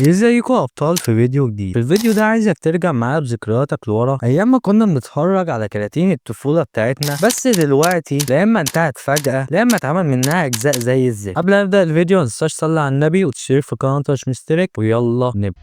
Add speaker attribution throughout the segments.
Speaker 1: ازيكم يا ابطال في فيديو جديد. في الفيديو ده عايزك ترجع معايا بذكرياتك لورا ايام ما كنا بنتفرج على كراتين الطفوله بتاعتنا، بس دلوقتي لا اما انتهت فجاه لا اما اتعمل منها اجزاء زي الزفت. قبل ما ابدا الفيديو متنساش تصلي على النبي وتشترك في القناه مش مشترك، ويلا نبدا.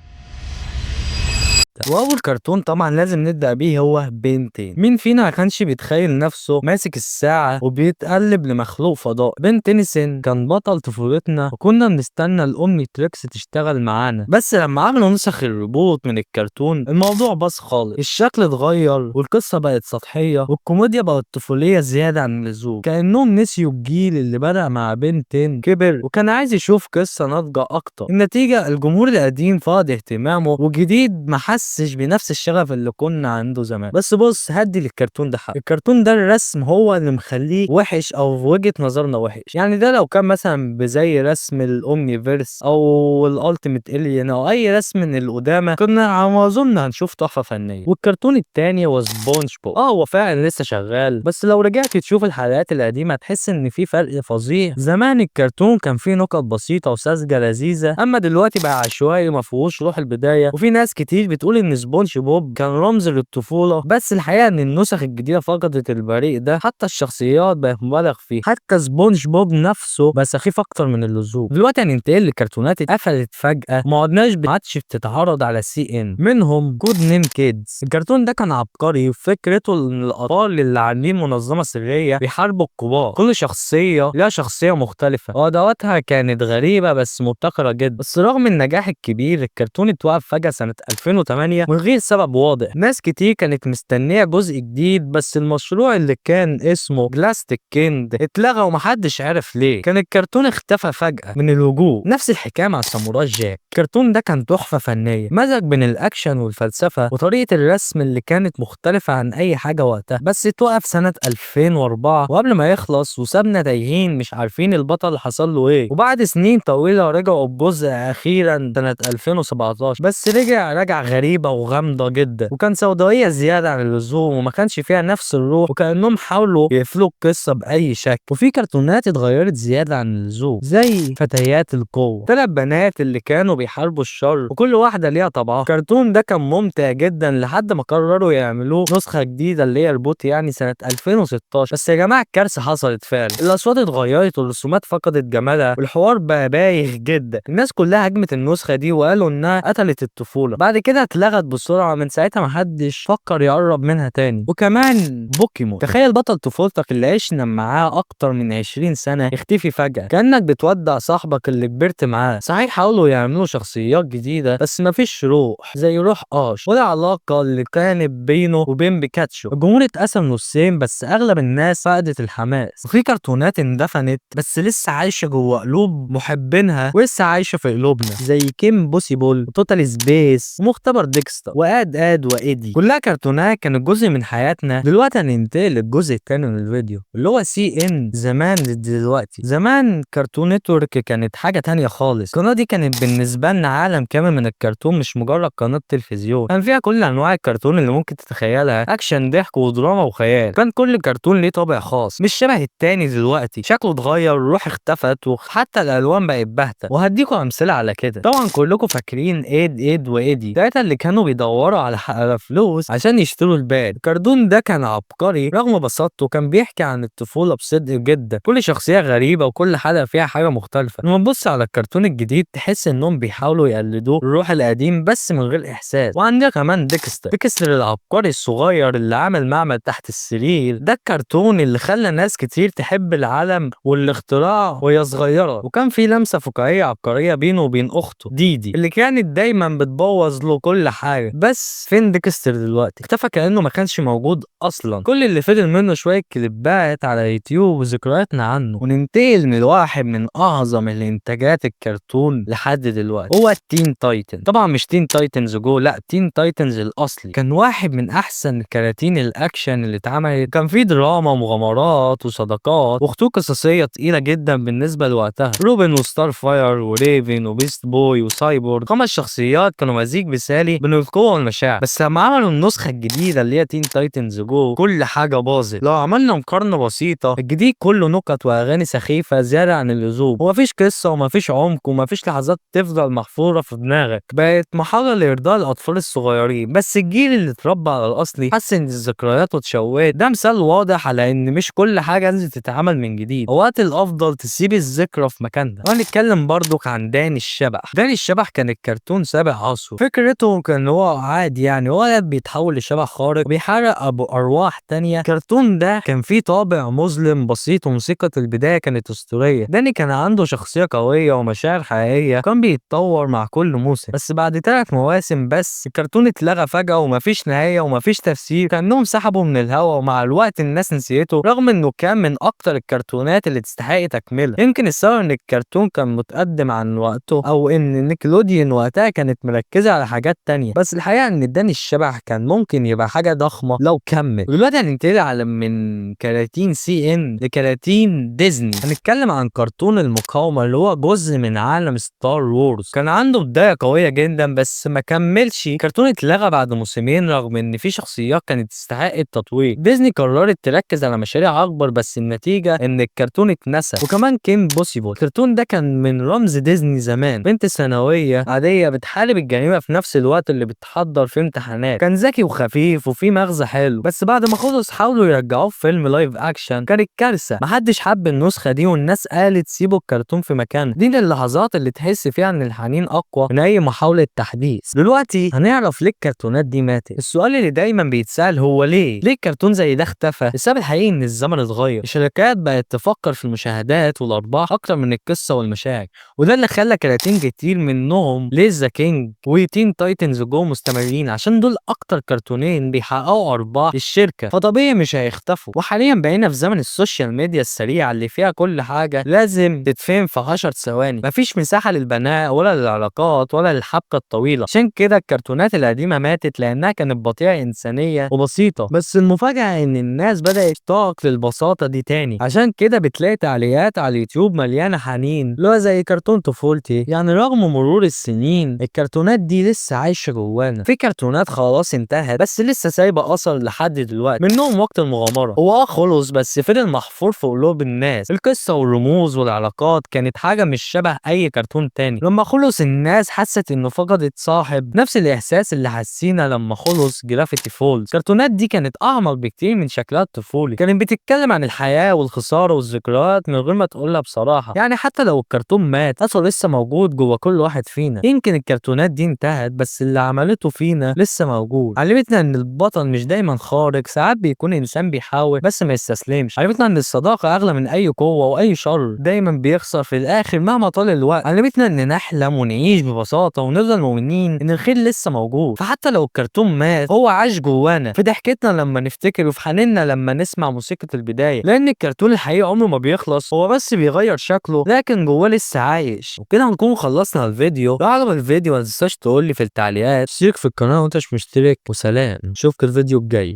Speaker 1: واول كرتون طبعا لازم نبدا بيه هو بنتين. مين فينا ما كانش بيتخيل نفسه ماسك الساعه وبيتقلب لمخلوق فضاء؟ بن تينيسون كان بطل طفولتنا وكنا بنستنى الام تريكس تشتغل معانا، بس لما عملوا نسخ الريبوت من الكرتون الموضوع باظ خالص. الشكل اتغير والقصه بقت سطحيه والكوميديا بقت طفوليه زياده عن اللزوم، كانهم نسيوا الجيل اللي بدا مع بنتين كبر وكان عايز يشوف قصه ناضجه اكتر. النتيجه الجمهور القديم فقد اهتمامه والجديد ما حسش بنفس الشغف اللي كنا عنده زمان. بس بص، هدي للكرتون ده حق. الكرتون ده الرسم هو اللي مخليه وحش او في وجهة نظرنا وحش. يعني ده لو كان مثلا بزي رسم الاومنيفيرس او الالتيميت الين او اي رسم من القدامى كنا على ما اظن هنشوف تحفة فنية. والكرتون التاني هو سبونج بوب. هو فعلا لسه شغال، بس لو رجعت تشوف الحلقات القديمة تحس ان في فرق فظيع. زمان الكرتون كان فيه نكت بسيطة وساذجة لذيذة، اما دلوقتي بقى عشوائي ومفيهوش روح البداية. وفي ناس كتير بتقول ان سبونج بوب كان رمز للطفولة، بس الحقيقة ان النسخ الجديدة فقدت البريق ده. حتى الشخصيات بقت مبالغ فيها، حتى سبونج بوب نفسه بقى سخيف اكتر من اللزوم. دلوقتي هننتقل لكرتونات اتقفلت فجأة ما عادش بتتعرض على سي ان، منهم كود نيم كيدز. الكرتون ده كان عبقري وفكرته ان الاطفال اللي عاملين منظمة سرية بيحاربوا الكبار، كل شخصية لها شخصية مختلفة وادواتها كانت غريبة بس مبتكرة جدا. بس رغم النجاح الكبير الكرتون اتوقف فجأة سنة 2008 من غير سبب واضح. ناس كتير كانت مستنية جزء جديد، بس المشروع اللي كان اسمه بلاستيك كيند اتلغى ومحدش عارف ليه. كان الكرتون اختفى فجأة من الوجود. نفس الحكاية مع ساموراي جاك. الكرتون ده كان تحفة فنية، مزج بين الاكشن والفلسفة وطريقة الرسم اللي كانت مختلفة عن اي حاجة وقتها، بس اتوقف سنة 2004 وقبل ما يخلص وسابنا تايهين مش عارفين البطل حصل له ايه. وبعد سنين طويلة رجعوا بجزء اخيرا سنة 2017، بس رجع غريبة وغامضة جدا وكان سوداوية زيادة عن اللزوم وما كانش فيها نفس الروح وكأنهم حاولوا يقفلوا القصة بأي شكل. وفي كرتونات اتغيرت زيادة عن اللزوم زي فتيات القوة، 3 بنات اللي كانوا بيحاربوا الشر وكل واحدة ليها طبعها. الكرتون ده كان ممتع جدا لحد ما قرروا يعملوه نسخة جديدة اللي هي ريبوت يعني سنة 2016. بس يا جماعة الكارثة حصلت فعلا، الأصوات اتغيرت والرسومات فقدت جمالها والحوار بقى بايخ جدا. الناس كلها هجمت النسخة دي وقالوا إنها قتلت الطفولة. بعد كده اتلغت بسرعة، من ساعتها محدش فكر يقرب منها تاني. وكمان بوكيمون، تخيل بطل طفولتك اللي عشنا معاه أكتر من 20 سنة يختفي فجأة كأنك بتودع صاحبك اللي كبرت معاه. صحيح حاولوا يعملوا شخصيات جديدة بس مفيش روح، زي روح آش ولا علاقة اللي كانت بينه وبين بيكاتشو. الجمهور اتقسم نصين بس أغلب الناس فقدت الحماس. وفي كرتونات اندفنت بس لسه عايشة جوه قلوب محبينها ولسه عايشة في قلوبنا، زي كيم بوسيبل وتوتال سبيس ومختبر ديكستر واد وايدي. كلها كرتونات كانت جزء من حياتنا. دلوقتي هننتقل للجزء الثاني من الفيديو اللي هو سي ان زمان دلوقتي. زمان كرتون نتورك كانت حاجة تانية خالص. القناة دي كانت بالنسبة لنا عالم كامل من الكرتون، مش مجرد قناة تلفزيون. كان فيها كل انواع الكرتون اللي ممكن تتخيلها، اكشن ضحك ودراما وخيال. كان كل كرتون ليه طابع خاص مش شبه التاني. دلوقتي شكله اتغير، الروح اختفت وحتى الالوان بقت باهته. وهديكم امثله على كده. طبعا كلكم فاكرين ايد وايدي، التلاته اللي كانوا بيدوروا على فلوس عشان يشتروا الباد. الكرتون ده كان عبقري رغم بساطته، كان بيحكي عن الطفوله بصدق جدا. كل شخصيه غريبه وكل حلقه فيها حاجه مختلفه. لما تبص على الكرتون الجديد تحس انهم بيحاولوا يقلدوا الروح القديم بس من غير احساس. وعندنا كمان ديكستر العبقري الصغير اللي عمل معمل تحت السرير. ده الكرتون اللي خلى ناس كتير تحب العالم والاختراع وهي صغيره. وكان في لمسه فكاهيه عبقريه بينه وبين اخته ديدي اللي كانت دايما بتبوظ له كل حاجه. بس فين ديكستر دلوقتي؟ اختفى كانه ما كانش موجود اصلا. كل اللي فضل منه شويه كليبات على يوتيوب وذكرياتنا عنه. وننتقل من واحد من اعظم الانتاجات الكرتون لحد دلوقتي هو التين تايتن. طبعا مش تين تايتنز جو، لا تين تايتنز الاصلي. كان واحد من احسن كراتين الاكشن اللي اتعملت. كان فيه دراما ومغامرات وصداقات وخطوط قصصيه تقيله جدا بالنسبه لوقتها. روبن وستار فاير وريفن وبيست بوي وسايبورغ، 5 شخصيات كانوا مزيج مثالي عليه بين القوة والمشاعر. بس لما عملوا النسخة الجديدة اللي هي تين تايتنز جو كل حاجة باظت. لو عملنا مقارنة بسيطة، الجديد كله نكت واغاني سخيفة زيادة عن اللزوم، ومفيش قصة ومفيش عمق ومفيش لحظات تفضل محفورة في دماغك، بقت محاولة لإرضاء الأطفال الصغيرين. بس الجيل اللي اتربى على الأصلي حس إن الذكريات اتشوهت. ده مثال واضح على إن مش كل حاجة لازم تتعمل من جديد، وقت الأفضل تسيب الذكرى في مكانها. وهنتكلم برضك عن داني الشبح. داني الشبح كان الكرتون سابق عصره. فكرته كان هو عادي يعني ولد بيتحول لشبح خارق وبيحرق أبو أرواح تانية. الكرتون ده كان فيه طابع مظلم بسيط، وموسيقى البداية كانت أسطورية. داني كان عنده شخصية قوية ومشاعر حقيقية، كان بيتطور مع كل موسم. بس بعد 3 مواسم بس الكرتون اتلغى فجأة ومفيش نهاية ومفيش تفسير، كأنهم سحبوا من الهوا ومع الوقت الناس نسيته، رغم انه كان من اكتر الكرتونات اللي تستحق تكملة. يمكن السبب ان الكرتون كان متقدم عن وقته، او ان نيكلوديون وقتها كانت مركزة على حاجات تانية. بس الحقيقة ان داني الشبح كان ممكن يبقى حاجة ضخمة لو كمل. ودلوقتي هننتقل على من كراتين سي ان لكراتين ديزني. هنتكلم عن كرتون المقاومة اللي هو جزء من عالم ستار وورز. كان عنده بداية قوية جدا بس ما كملش. الكرتون اتلغى بعد موسمين رغم ان في شخصيات كانت تستحق التطوير. ديزني قررت تركز على مشاريع اكبر، بس النتيجة ان الكرتون اتنسى. وكمان كيم بوسيبل، الكرتون ده كان من رمز ديزني زمان، بنت ثانوية عادية بتحارب الجريمة في نفس الوقت اللي بتحضر في امتحانات. كان ذكي وخفيف وفيه مغزى حلو، بس بعد ما خلص حاولوا يرجعوه في فيلم لايف اكشن، كانت كارثة. محدش حب النسخة دي والناس قالت سيبوا الكرتون في مكانه. دي اللحظات اللي تحس فيها ان الحنين اقوى من اي محاولة تحديث. دلوقتي هنعرف ليه الكرتونات دي ماتت. السؤال اللي دايما بيتسأل هو ليه الكرتون زي ده اختفى؟ السبب الحقيقي ان الزمن اتغير. الشركات بقت تفكر في المشاهدات والارباح اكتر من القصة والمشاعر، وده اللي خلى كراتين كتير منهم ليزا كينج وتين تايتنز جو مستمرين، عشان دول اكتر كرتونين بيحققوا ارباح للشركة، فطبيعي مش هيختفوا. وحاليا بقينا في زمن السوشيال ميديا السريعة اللي فيها كل حاجة لازم تتفهم في 10 ثواني، مفيش مساحة للبناء ولا للعلاقات ولا للحبكة الطويلة. عشان كده الكرتونات القديمة ماتت لانها كانت بطيئة انسانية وبسيطة. بس المفاجأة ان الناس بدأت تشتاق للبساطة دي تاني، عشان كده بتلاقي تعليقات على اليوتيوب مليانة حنين اللي هو زي كرتون طفولتي. يعني رغم مرور السنين الكرتونات دي لسه عايشة جوانا. في كرتونات خلاص انتهت بس لسه سايبة اثر لحد دلوقتي، منهم وقت المغامرة. هو خلص بس فضل محفور في قلوب الناس. القصة والرموز والعلاقات كانت حاجة مش شبه اي كرتون تاني. لما خلص الناس حست انه فقدت صاحب، نفس الاحساس اللي حسينا لما خلص جرافيتي فولز. الكرتونات دي كانت اعمق بكتير من شكلها الطفولي، كانت بتتكلم عن الحياة والخسارة والذكريات من غير ما تقولها بصراحة. يعني حتى لو الكرتون مات اثره لسه موجود جوا كل واحد فينا. يمكن الكرتونات دي انتهت بس اللي عملته فينا لسه موجود. علمتنا ان البطل مش دايما خارق، ساعات بيكون انسان بيحاول بس ما يستسلمش. علمتنا ان الصداقة اغلى من اي قوة، واي شر دايما بيخسر في الاخر مهما طال الوقت. علمتنا ان نحلم ونعيش ببساطة ونفضل مؤمنين ان الخير لسه موجود. فحتى لو الكرتون مات هو عاش جوانا، في ضحكتنا لما نفتكر وفي حنيننا لما نسمع موسيقى البداية، لان الكرتون الحقيقي عمره ما بيخلص، هو بس بيغير شكله لكن جواه لسه عايش. وكده هنكون خلصنا الفيديو. لو عجبك الفيديو ما تنساش تقول لي في التعليقات، اشترك في القناة وانت مش مشترك، وسلام، نشوفك الفيديو الجاي.